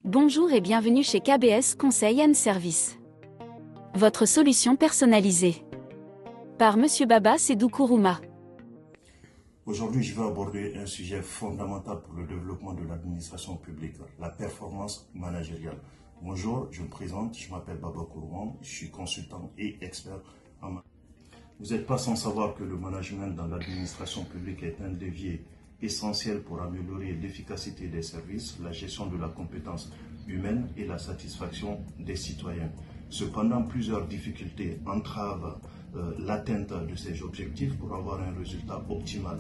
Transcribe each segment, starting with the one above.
Bonjour et bienvenue chez KBS Conseil & Service. Votre solution personnalisée. Par Monsieur Baba Sédou Kourouma. Aujourd'hui, je vais aborder un sujet fondamental pour le développement de l'administration publique, la performance managériale. Bonjour, je me présente, je m'appelle Baba Kourouma, je suis consultant et expert en management. Vous n'êtes pas sans savoir que le management dans l'administration publique est un levier essentiel pour améliorer l'efficacité des services, la gestion de la compétence humaine et la satisfaction des citoyens. Cependant, plusieurs difficultés entravent l'atteinte de ces objectifs pour avoir un résultat optimal.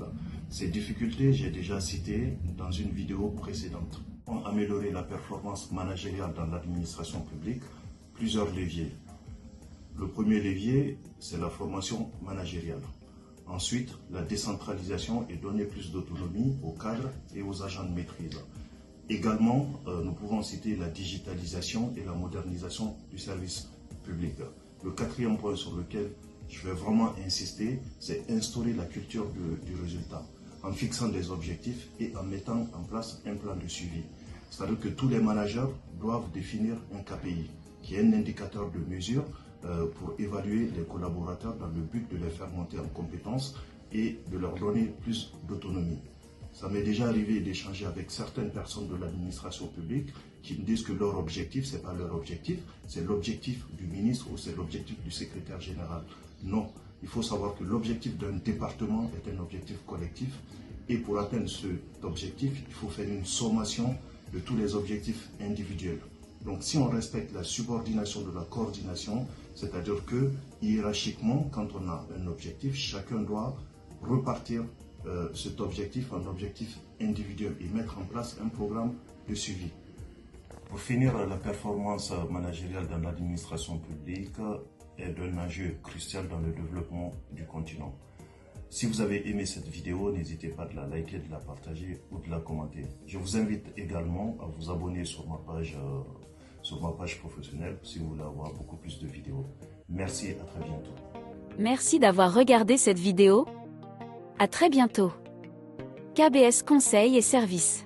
Ces difficultés, j'ai déjà cité dans une vidéo précédente. Pour améliorer la performance managériale dans l'administration publique, plusieurs leviers. Le premier levier, c'est la formation managériale. Ensuite, la décentralisation et donner plus d'autonomie aux cadres et aux agents de maîtrise. Également, nous pouvons citer la digitalisation et la modernisation du service public. Le quatrième point sur lequel je vais vraiment insister, c'est instaurer la culture du résultat, en fixant des objectifs et en mettant en place un plan de suivi. C'est-à-dire que tous les managers doivent définir un KPI, qui est un indicateur de mesure pour évaluer les collaborateurs dans le but de les faire monter en compétences et de leur donner plus d'autonomie. Ça m'est déjà arrivé d'échanger avec certaines personnes de l'administration publique qui me disent que leur objectif, ce n'est pas leur objectif, c'est l'objectif du ministre ou c'est l'objectif du secrétaire général. Non, il faut savoir que l'objectif d'un département est un objectif collectif et pour atteindre cet objectif, il faut faire une sommation de tous les objectifs individuels. Donc si on respecte la subordination de la coordination, c'est-à-dire que hiérarchiquement, quand on a un objectif, chacun doit repartir cet objectif en objectif individuel et mettre en place un programme de suivi. Pour finir, la performance managériale dans l'administration publique est d'un enjeu crucial dans le développement du continent. Si vous avez aimé cette vidéo, n'hésitez pas de la liker, de la partager ou de la commenter. Je vous invite également à vous abonner sur ma page professionnelle si vous voulez avoir beaucoup plus de vidéos. Merci, à très bientôt. Merci d'avoir regardé cette vidéo. À très bientôt. KBS Conseil & Service.